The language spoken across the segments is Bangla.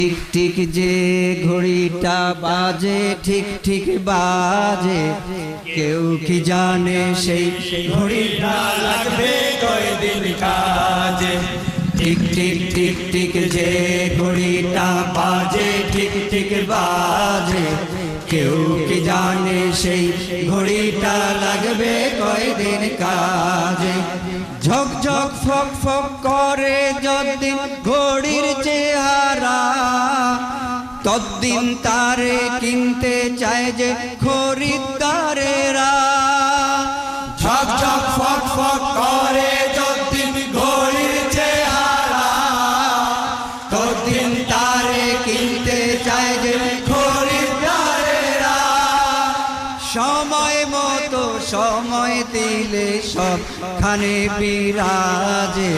টিক টিক যে ঘড়িটা বাজে ঠিক ঠিক বাজে, কেউ কি জানে সেই ঘড়িটা লাগবে কয়দিন কাজে। টিক টিক টিক টিক যে ঘড়িটা বাজে ঠিক ঠিক বাজে, কেউ কি জানে সেই ঘড়িটা লাগবে কয়দিন কাজে। ঝক ঝক ফক ফক করে যতদিন ঘড়ির চেহারা, ততদিন তারে কিনতে চায় যে খরিদ্দারেরা। ঝক ঝক ফক ফক করে যতদিন ঘড়ির চেহারা, ততদিন তারে কিনতে চায় যে খরিদ্দারেরা। সময় মতো সময় দিলে সবখানে বিরাজে,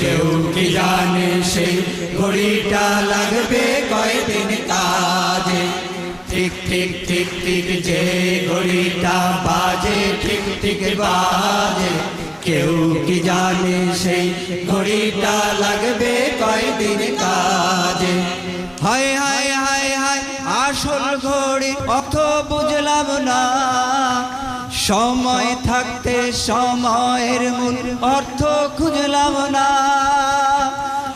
কেউ কি জানে সেই ঘড়িটা লাগবে কয়দিন কাজে। ঠিক ঠিক ঠিক ঠিক যে ঘড়িটা বাজে ঠিক ঠিক বাজে, কেউ কি জানে সেই ঘড়িটা লাগবে কয়দিন কাজে। হায় হায় হায় হায় আসল ঘড়ি অর্থ বুঝলাম না, সময় থাকতে সময়ের মূল অর্থ খুঁজলাম না।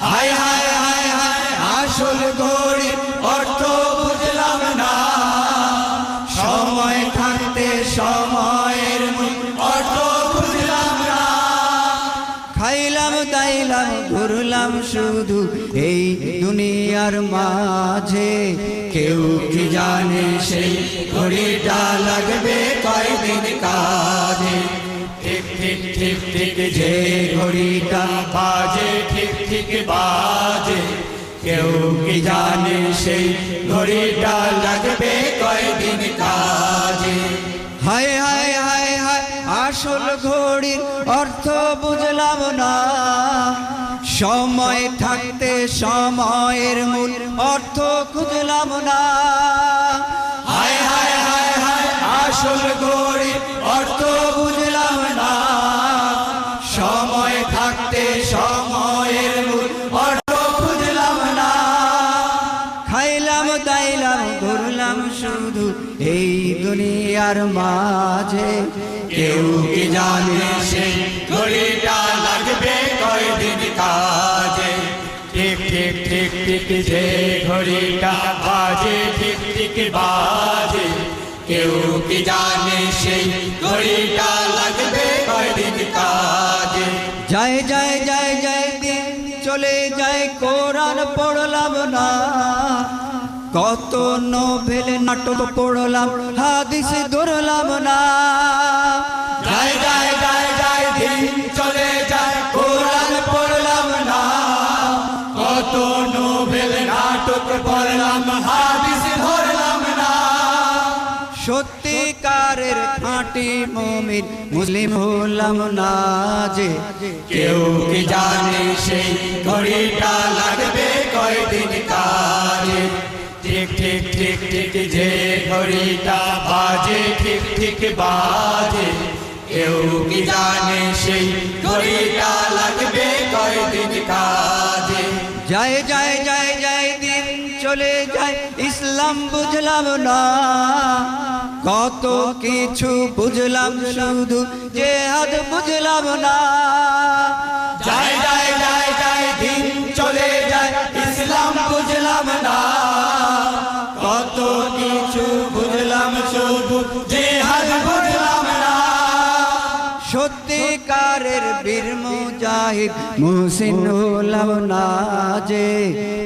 হায় হায় হায় হায় আসল ঘড়ি অর্থ বুঝলাম না, সময় থাকতে সময়ের মূল অর্থ খুঁজলাম না। খাইলাম দাইলাম ঘুরলাম শুধু এই দুনিয়ার মাঝে, কেউ কি জানে সেই ঘড়িটা লাগবে কয়দিন কাজে। ঠিক ঠিক ঠিক ঠিক যে ঘড়িটা বাজে ঠিক ঠিক বাজে, কেউ কি জানে সেই ঘড়িটা লাগবে কয়দিন কাজে। হায় হায় হায় হায় আসল ঘড়ির অর্থ বুঝলাম না, সময় থাকতে সময়ের মূল অর্থ খুঁজলাম না। হায় হায় হায় হায় আসল ঘড়ির অর্থ বুঝলাম না, সময় থাকতে সময়ের মূল অর্থ খুঁজলাম না। খাইলাম দাইলাম ঘুরলাম শুধু এই দুনিয়ার মাঝে, কেউ কি জানে সেই ঘড়িটা লাগবে কয়দিন কাজে। ঠিক ঠিক ঠিক ঠিক যে ঘড়িটা বাজে ঠিক ঠিক বাজে, কেউ কি জানে সেই ঘড়িটা লাগবে কয়দিন কাজে। যায় যায় যায় যায় দিন চলে যায় কোরআন পড়লাম না, কত নোবেল নাটক পড়লাম হাদিস ধরলাম না। যায় যায় যায় যায় দিন চলে যায় কোরআন পড়লাম না, কত নোবেল নাটক পড়লাম হাদিস ধরলাম না। সত্যিকারের খাঁটি মুমিন মুসলিম হলাম না যে, কেউ কি জানে সেই ঘড়িটা লাগবে কয়দিন কাজে। ঠিক ঠিক ঠিক ঠিক যে ঘড়িটা বাজে ঠিক ঠিক বাজে, কেউ কি জানে সেই ঘড়িটা লাগবে কয়দিন কাজে। যায় যায় যায় যায় দিন চলে যায় ইসলাম বুঝলাম না, কত কিছু বুঝলাম শুধু জিহাদ বুঝলাম না। যায় যায় যায় যায় দিন চলে যায় ইসলাম বুঝলাম না, কত কিছু বুঝলাম শুধু জিহাদ বুঝলাম না। সত্যিকারের বীর মুজাহিদ মুহসিন হলাম না যে,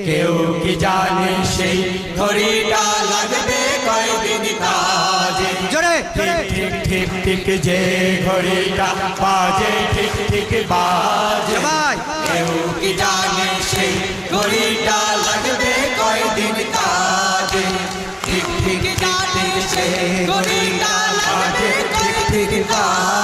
কেউ কি জানে সেই ঘড়িটা লাগবে কয়দিন কাজে। জোরে ঠিক ঠিক ঠিক ঠিক যে ঘড়িটা বাজে ঠিক ঠিক বাজে, কেউ কি জানে সেই ঘড়িটা লাগবে কয়দিন কাজে। ঠিক ঠিক ঠিক ঠিক যে ঘড়িটা বাজে ঠিক ঠিক বাজে,